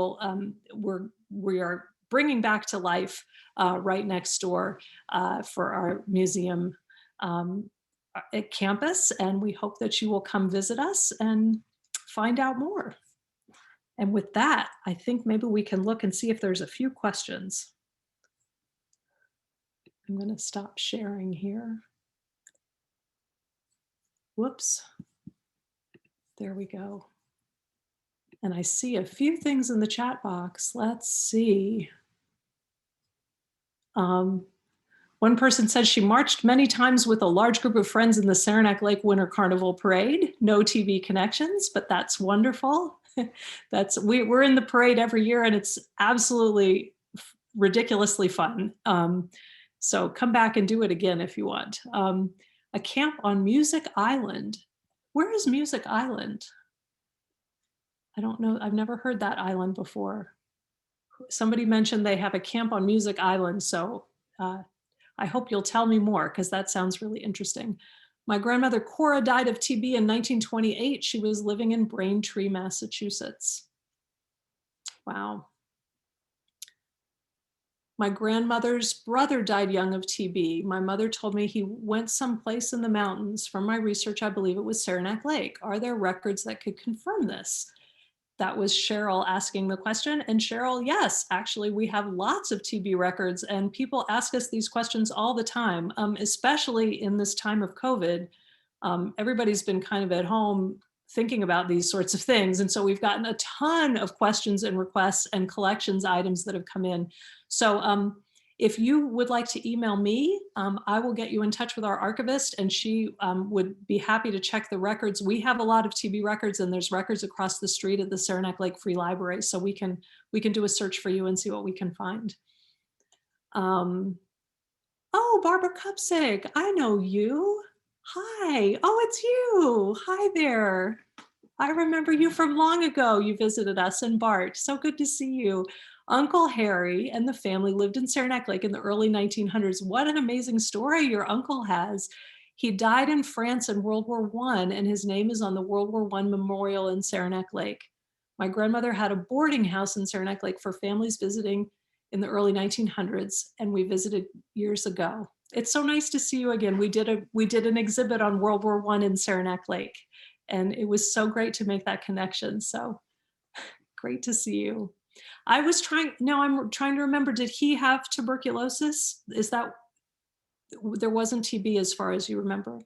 are bringing back to life right next door for our museum at campus. And we hope that you will come visit us and find out more. And with that, I think maybe we can look and see if there's a few questions. I'm going to stop sharing here. Whoops. There we go. And I see a few things in the chat box. Let's see. One person says she marched many times with a large group of friends in the Saranac Lake Winter Carnival Parade. No TV connections, but that's wonderful. We're in the parade every year, and it's absolutely ridiculously fun. So come back and do it again if you want. A camp on Music Island. Where is Music Island? I don't know. I've never heard that island before. Somebody mentioned they have a camp on Music Island. So I hope you'll tell me more because that sounds really interesting. My grandmother Cora died of TB in 1928. She was living in Braintree, Massachusetts. Wow. My grandmother's brother died young of TB. My mother told me he went someplace in the mountains. From my research, I believe it was Saranac Lake. Are there records that could confirm this? That was Cheryl asking the question. And Cheryl, yes, actually, we have lots of TB records and people ask us these questions all the time, especially in this time of COVID. Everybody's been kind of at home thinking about these sorts of things. And so we've gotten a ton of questions and requests and collections items that have come in. So if you would like to email me, I will get you in touch with our archivist and she would be happy to check the records. We have a lot of TB records and there's records across the street at the Saranac Lake Free Library. So we can do a search for you and see what we can find. Oh, Barbara Cupsig, I know you. Hi, oh, it's you. Hi there. I remember you from long ago. You visited us in Bart. So good to see you. Uncle Harry and the family lived in Saranac Lake in the early 1900s. What an amazing story your uncle has. He died in France in World War I, and his name is on the World War I memorial in Saranac Lake. My grandmother had a boarding house in Saranac Lake for families visiting in the early 1900s, and we visited years ago. It's so nice to see you again. We did an exhibit on World War I in Saranac Lake, and it was so great to make that connection. So great to see you. I'm trying to remember, did he have tuberculosis? Is that, there wasn't TB as far as you remember?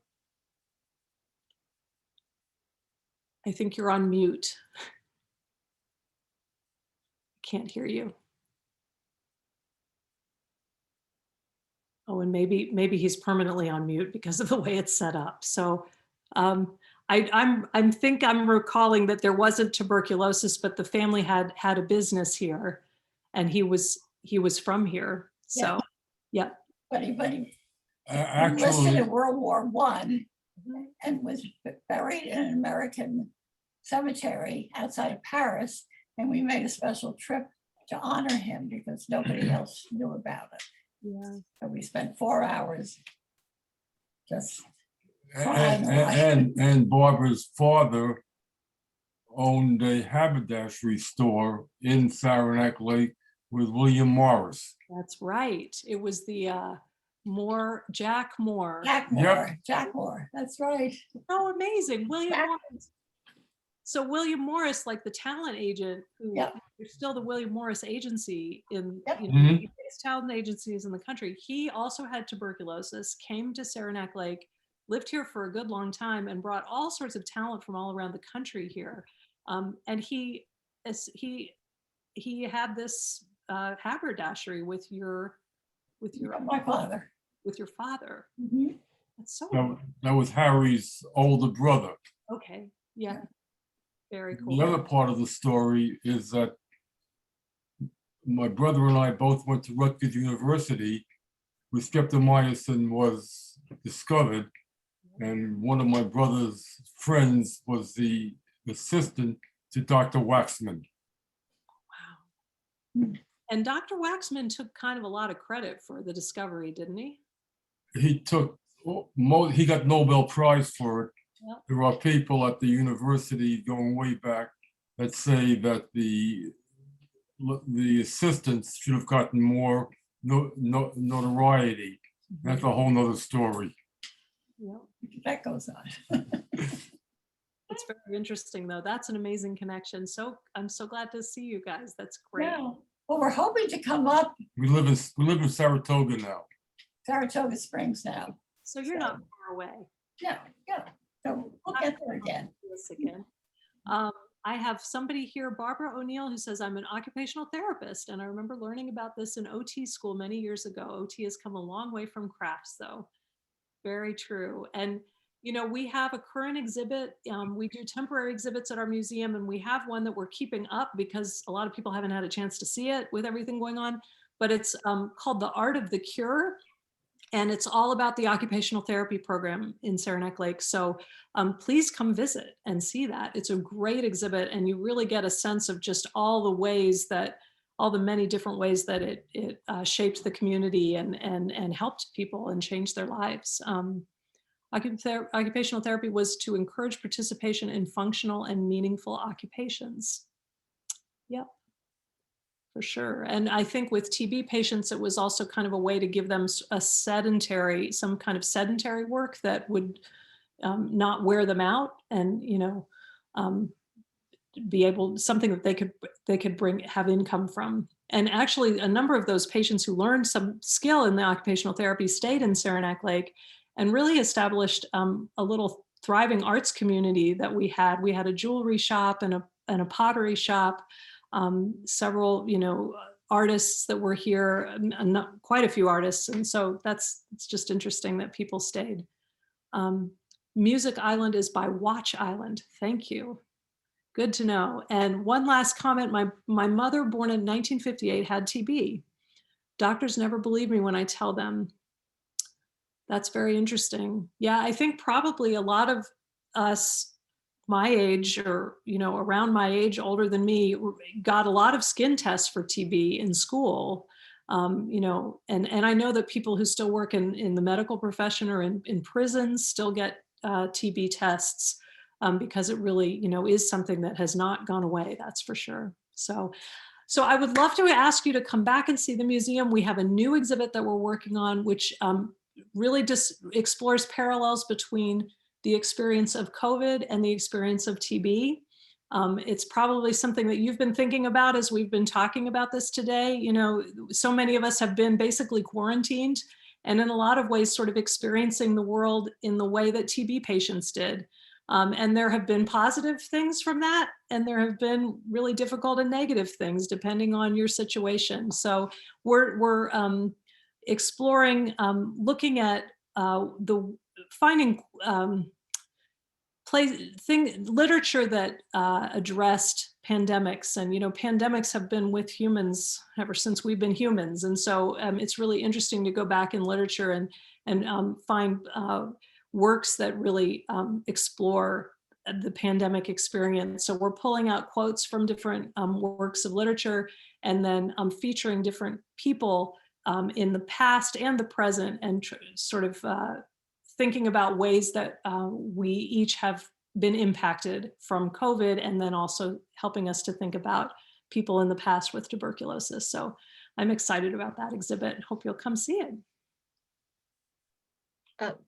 I think you're on mute. Can't hear you. Oh, and maybe he's permanently on mute because of the way it's set up. So I think I'm recalling that there wasn't tuberculosis, but the family had a business here, and he was from here. So yeah. But he Actually, enlisted in World War I and was buried in an American cemetery outside of Paris. And we made a special trip to honor him because nobody else knew about it. Yeah. So we spent 4 hours just and Barbara's father owned a haberdashery store in Saranac Lake with William Morris. That's right. It was the Jack Moore. Jack Moore. Jack Moore. That's right. Oh, amazing. William Morris. So William Morris, like the talent agent, who there's still the William Morris agency in the biggest talent agencies in the country. He also had tuberculosis, came to Saranac Lake, lived here for a good long time, and brought all sorts of talent from all around the country here. And he had this haberdashery with my father. With your father. Mm-hmm. That's so. That was Harry's older brother. Okay. Yeah. Very cool. The other part of the story is that my brother and I both went to Rutgers University where streptomycin was discovered. And one of my brother's friends was the assistant to Dr. Waxman. Wow. And Dr. Waxman took kind of a lot of credit for the discovery, didn't he? He got Nobel Prize for it. Yep. There are people at the university going way back that say that the assistants should have gotten more notoriety. That's a whole nother story. Yeah. That goes on. It's very interesting though. That's an amazing connection. So I'm so glad to see you guys. That's great. Yeah. Well, we're hoping to come up. We live in Saratoga now. Saratoga Springs now. So you're not far away. Yeah. So we'll get there again. I have somebody here, Barbara O'Neill, who says, I'm an occupational therapist. And I remember learning about this in OT school many years ago. OT has come a long way from crafts though. Very true. And you know, we have a current exhibit. We do temporary exhibits at our museum, and we have one that we're keeping up because a lot of people haven't had a chance to see it with everything going on. But it's called The Art of the Cure. And it's all about the occupational therapy program in Saranac Lake. So please come visit and see that. It's a great exhibit, and you really get a sense of just all the ways that, all the many different ways that it shaped the community and helped people and changed their lives. Occupational therapy was to encourage participation in functional and meaningful occupations. Yep. For sure. And I think with TB patients, it was also kind of a way to give them some kind of sedentary work that would not wear them out, and, be able, something that they could have income from. And actually a number of those patients who learned some skill in the occupational therapy stayed in Saranac Lake and really established a little thriving arts community that we had. We had a jewelry shop and a pottery shop. Several, artists that were here, quite a few artists. And so it's just interesting that people stayed. Music Island is by Watch Island. Thank you. Good to know. And one last comment, my mother, born in 1958, had TB. Doctors never believe me when I tell them. That's very interesting. Yeah, I think probably a lot of us my age, or around my age, older than me, got a lot of skin tests for TB in school. And I know that people who still work in the medical profession or in prisons still get TB tests, because it really is something that has not gone away, that's for sure. So I would love to ask you to come back and see the museum. We have a new exhibit that we're working on, which really just explores parallels between the experience of COVID and the experience of TB. It's probably something that you've been thinking about as we've been talking about this today. So many of us have been basically quarantined, and in a lot of ways sort of experiencing the world in the way that TB patients did. And there have been positive things from that, and there have been really difficult and negative things depending on your situation. So we're exploring, looking at finding literature that addressed pandemics. And pandemics have been with humans ever since we've been humans. And so it's really interesting to go back in literature and find works that really explore the pandemic experience. So we're pulling out quotes from different works of literature, and then featuring different people in the past and the present, and sort of thinking about ways that we each have been impacted from COVID, and then also helping us to think about people in the past with tuberculosis. So I'm excited about that exhibit. Hope you'll come see it.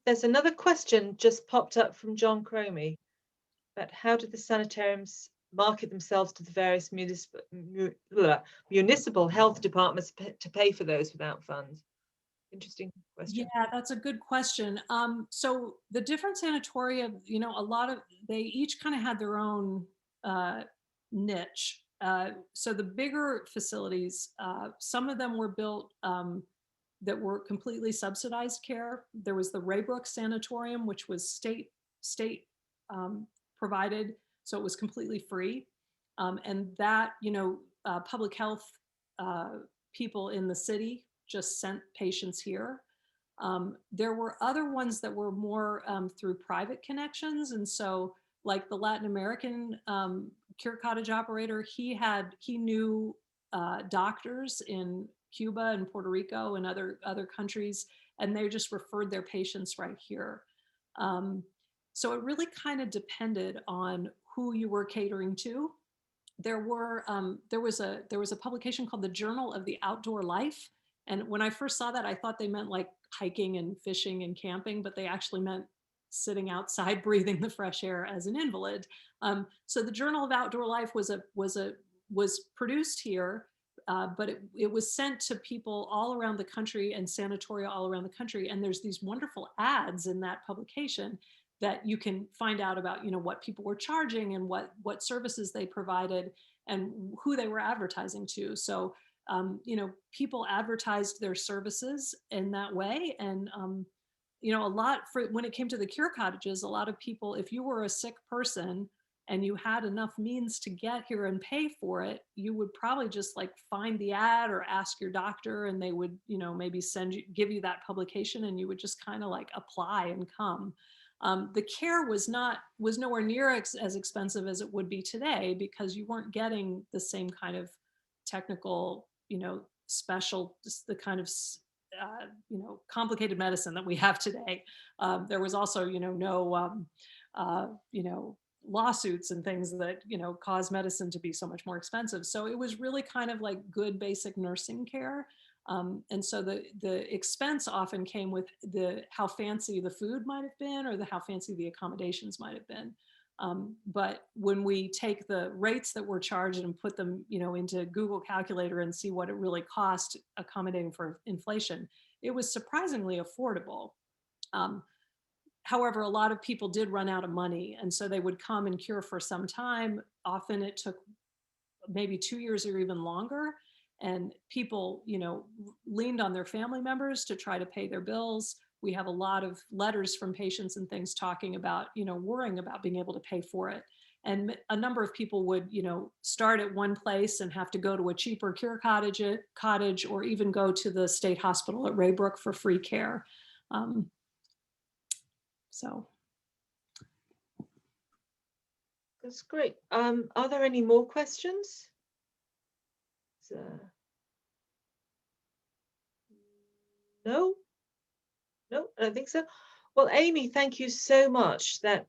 There's another question just popped up from John Cromie, but how did the sanitariums market themselves to the various municipal health departments to pay for those without funds? Interesting question. Yeah, that's a good question. So the different sanatoria, they each kind of had their own niche. So the bigger facilities, some of them were built that were completely subsidized care. There was the Raybrook Sanatorium, which was state provided, so it was completely free. And that, public health people in the city just sent patients here. There were other ones that were more through private connections. And so like the Latin American cure cottage operator, he knew doctors in Cuba and Puerto Rico and other countries, and they just referred their patients right here. So it really kind of depended on who you were catering to. There was a publication called the Journal of the Outdoor Life. And when I first saw that, I thought they meant like hiking and fishing and camping, but they actually meant sitting outside breathing the fresh air as an invalid. So the Journal of Outdoor Life was produced here, but it was sent to people all around the country and sanatoria all around the country. And there's these wonderful ads in that publication that you can find out about, what people were charging and what services they provided and who they were advertising to. So, people advertised their services in that way. And, a lot when it came to the cure cottages, a lot of people, if you were a sick person and you had enough means to get here and pay for it, you would probably just like find the ad or ask your doctor, and they would, you know, maybe give you that publication, and you would just kind of like apply and come. The care was nowhere near as expensive as it would be today, because you weren't getting the same kind of technical, you know, special, just the kind of you know, complicated medicine that we have today. There was also, you know, no, you know, lawsuits and things that, you know, cause medicine to be so much more expensive. So it was really kind of like good basic nursing care. And so the expense often came with how fancy the food might have been, or how fancy the accommodations might have been. But when we take the rates that were charged and put them, you know, into Google Calculator and see what it really cost accommodating for inflation, it was surprisingly affordable. However, a lot of people did run out of money, and so they would come and cure for some time. Often it took maybe 2 years or even longer, and people, you know, leaned on their family members to try to pay their bills. We have a lot of letters from patients and things talking about, you know, worrying about being able to pay for it. And a number of people would, you know, start at one place and have to go to a cheaper cure cottage, or even go to the state hospital at Raybrook for free care. So. That's great. Are there any more questions? No? No, I don't think so. Well, Amy, thank you so much. That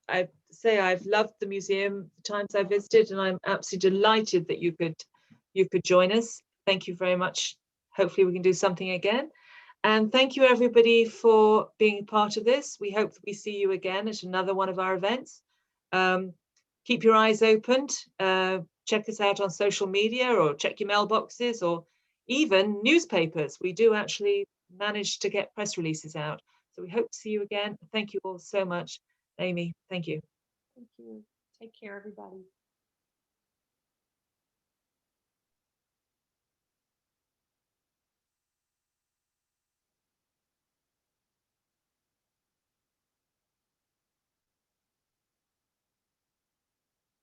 I say I've loved the museum the times I visited, and I'm absolutely delighted that you could join us. Thank you very much. Hopefully we can do something again. And thank you everybody for being part of this. We hope that we see you again at another one of our events. Keep your eyes opened. Check us out on social media, or check your mailboxes, or even newspapers. We do actually manage to get press releases out. So we hope to see you again. Thank you all so much. Amy, thank you. Thank you. Take care, everybody.